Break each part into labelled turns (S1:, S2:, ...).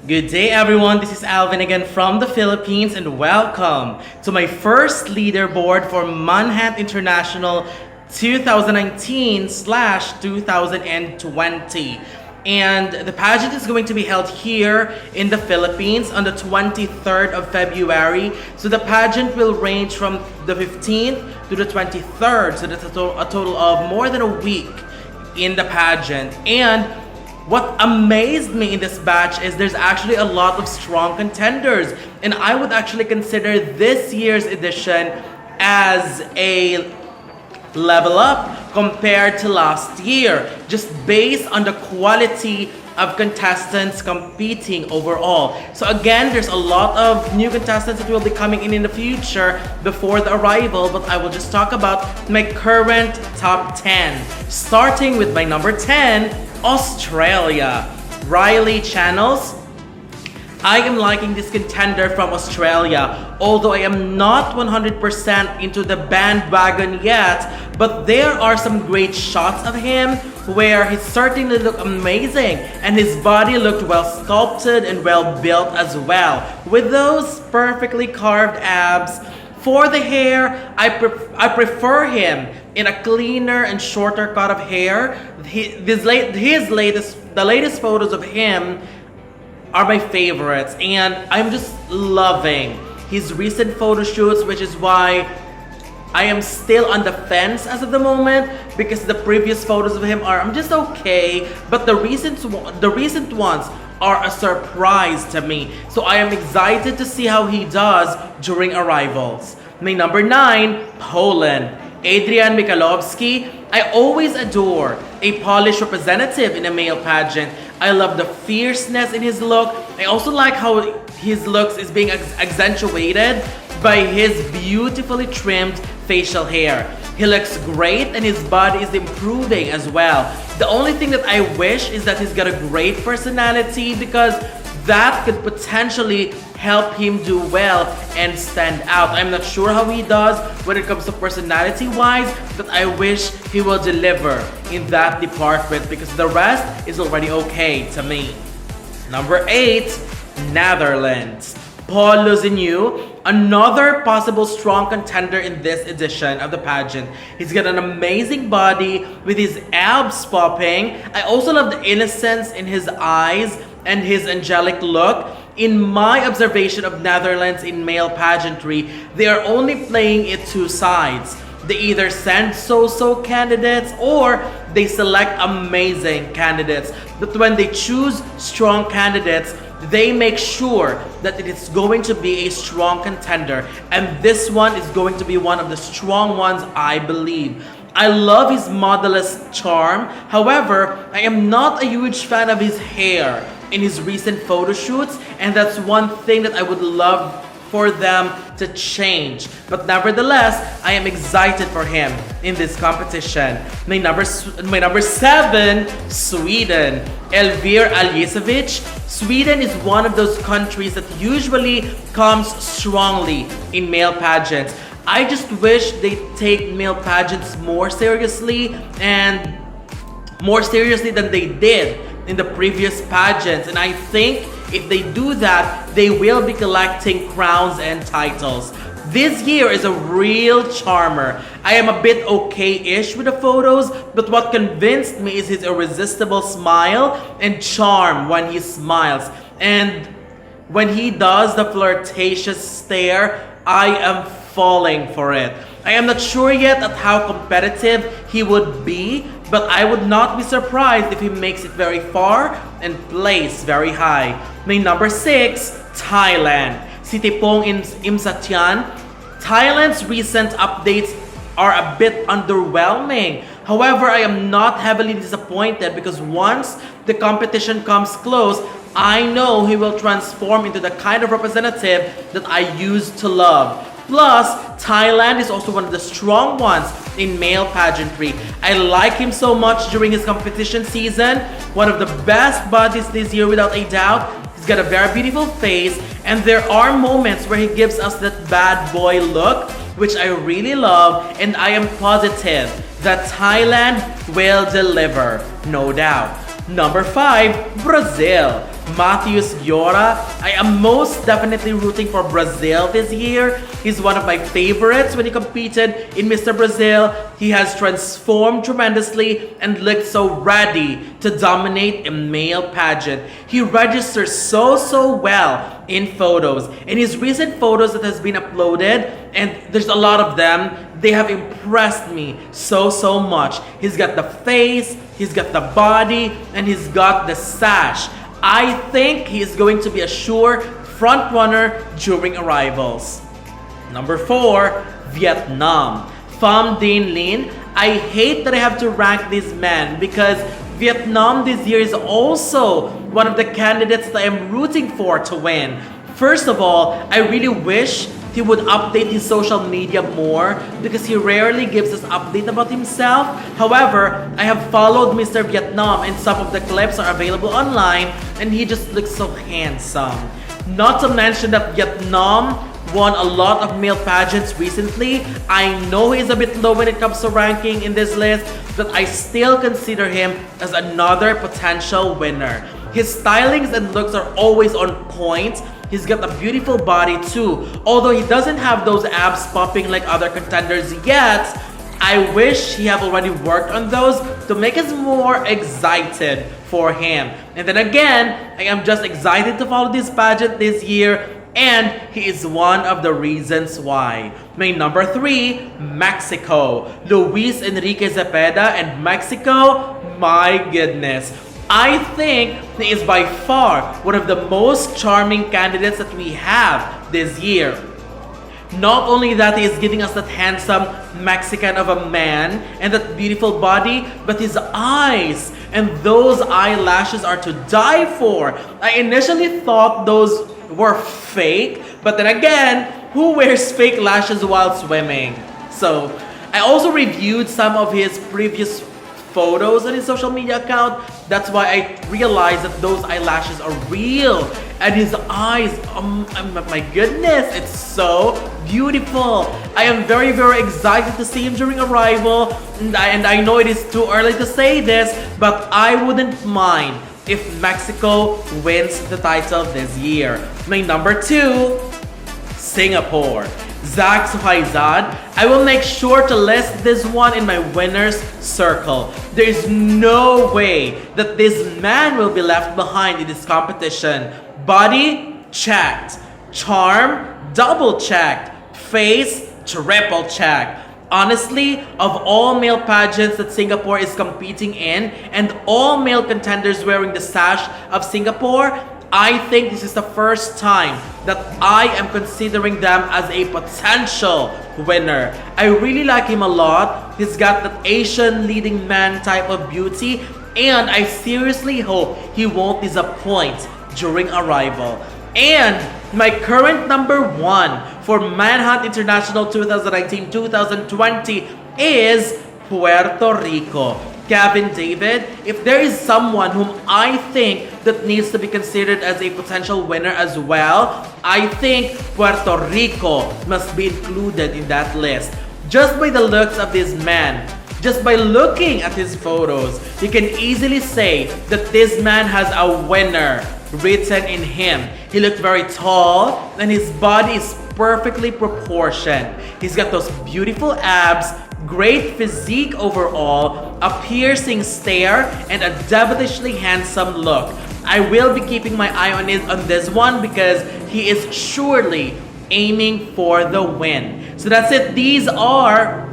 S1: Good day everyone, this is Alvin again from the Philippines and welcome to my first leaderboard for Manhunt International 2019/2020. And the pageant is going to be held here in the Philippines on the 23rd of February. So the pageant will range from the 15th to the 23rd. So that's a total of more than a week in the pageant. And what amazed me in this batch is there's actually a lot of strong contenders. And I would actually consider this year's edition as a level up compared to last year, just based on the quality of contestants competing overall. So again, there's a lot of new contestants that will be coming in the future before the arrival, but I will just talk about my current top 10. Starting with my number 10, Australia. Riley Channels. I am liking this contender from Australia, although I am not 100% into the bandwagon yet, but there are some great shots of him where he certainly looked amazing and his body looked well sculpted and well built as well, with those perfectly carved abs. For the hair, I prefer him in a cleaner and shorter cut of hair. The latest photos of him are my favorites, and I'm just loving his recent photo shoots, which is why I am still on the fence as of the moment, because the previous photos of him I'm just okay, but the recent ones are a surprise to me. So I am excited to see how he does during arrivals. My number 9, Poland. Adrian Mikhailovsky. I always adore a Polish representative in a male pageant. I love the fierceness in his look. I also like how his looks is being accentuated by his beautifully trimmed facial hair. He looks great and his body is improving as well. The only thing that I wish is that he's got a great personality, because that could potentially help him do well and stand out. I'm not sure how he does when it comes to personality wise, but I wish he will deliver in that department, because the rest is already okay to me. Number 8, Netherlands. Paul Luzineau, another possible strong contender in this edition of the pageant. He's got an amazing body with his abs popping. I also love the innocence in his eyes and his angelic look. In my observation of Netherlands in male pageantry, they are only playing it two sides. They either send so-so candidates or they select amazing candidates. But when they choose strong candidates, they make sure that it is going to be a strong contender. And this one is going to be one of the strong ones, I believe. I love his modelist charm. However, I am not a huge fan of his hair in his recent photo shoots, and that's one thing that I would love for them to change. But nevertheless, I am excited for him in this competition. My number 7, Sweden. Elvir Aljicevic. Sweden is one of those countries that usually comes strongly in male pageants. I just wish they take male pageants more seriously, and more seriously than they did in the previous pageants. And I think if they do that, they will be collecting crowns and titles. This year is a real charmer. I am a bit okay-ish with the photos, but what convinced me is his irresistible smile and charm when he smiles. And when he does the flirtatious stare, I am falling for it. I am not sure yet at how competitive he would be, but I would not be surprised if he makes it very far and plays very high. My number 6, Thailand. Sittipong Imsatian. Thailand's recent updates are a bit underwhelming. However, I am not heavily disappointed, because once the competition comes close, I know he will transform into the kind of representative that I used to love. Plus, Thailand is also one of the strong ones in male pageantry. I like him so much during his competition season. One of the best bodies this year without a doubt. He's got a very beautiful face, and there are moments where he gives us that bad boy look, which I really love, and I am positive that Thailand will deliver, no doubt. Number 5, Brazil. Matheus Giora. I am most definitely rooting for Brazil this year. He's one of my favorites when he competed in Mr. Brazil. He has transformed tremendously and looked so ready to dominate a male pageant. He registers so well in photos. In his recent photos that has been uploaded, and there's a lot of them, they have impressed me so much. He's got the face, he's got the body, and he's got the sash. I think he's going to be a sure front runner during arrivals. Number 4, Vietnam. Pham, Dinh, Linh. I hate that I have to rank these men because Vietnam this year is also one of the candidates that I'm rooting for to win. First of all, I really wish he would update his social media more because he rarely gives us update about himself. However, I have followed Mr. Vietnam and some of the clips are available online and he just looks so handsome. Not to mention that Vietnam won a lot of male pageants recently. I know he's a bit low when it comes to ranking in this list, but I still consider him as another potential winner. His stylings and looks are always on point. He's got a beautiful body too. Although he doesn't have those abs popping like other contenders yet, I wish he have already worked on those to make us more excited for him. And then again, I am just excited to follow this pageant this year, and he is one of the reasons why. My number 3, Mexico. Luis Enrique Zepeda and Mexico, my goodness. I think he is by far one of the most charming candidates that we have this year. Not only that, he is giving us that handsome Mexican of a man and that beautiful body, but his eyes and those eyelashes are to die for. I initially thought those were fake, but then again, who wears fake lashes while swimming? So, I also reviewed some of his previous photos on his social media account. That's why I realized that those eyelashes are real. And his eyes, my goodness, it's so beautiful. I am very excited to see him during arrival. And I know it is too early to say this, but I wouldn't mind if Mexico wins the title this year. My number 2, Singapore. Suhaizad. I will make sure to list this one in my winners circle. There is no way that this man will be left behind in this competition. Body, checked. Charm, double checked. Face, triple checked. Honestly, of all male pageants that Singapore is competing in and all male contenders wearing the sash of Singapore, I think this is the first time that I am considering them as a potential winner. I really like him a lot. He's got that Asian leading man type of beauty, and I seriously hope he won't disappoint during arrival. And my current number 1 for Manhunt International 2019-2020 is Puerto Rico. Gavin David. If there is someone whom I think that needs to be considered as a potential winner as well, I think Puerto Rico must be included in that list. Just by the looks of this man, just by looking at his photos, you can easily say that this man has a winner written in him. He looked very tall and his body is perfectly proportioned. He's got those beautiful abs, great physique overall, a piercing stare, and a devilishly handsome look. I will be keeping my eye on this one because he is surely aiming for the win. So that's it. These are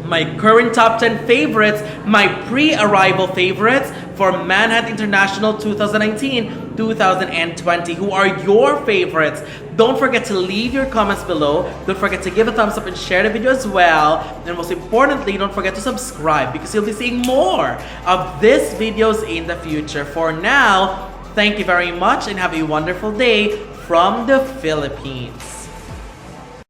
S1: my current top 10 favorites, my pre-arrival favorites for Manhunt International 2019-2020. Who are your favorites? Don't forget to leave your comments below. Don't forget to give a thumbs up and share the video as well. And most importantly, don't forget to subscribe because you'll be seeing more of these videos in the future. For now, thank you very much and have a wonderful day from the Philippines.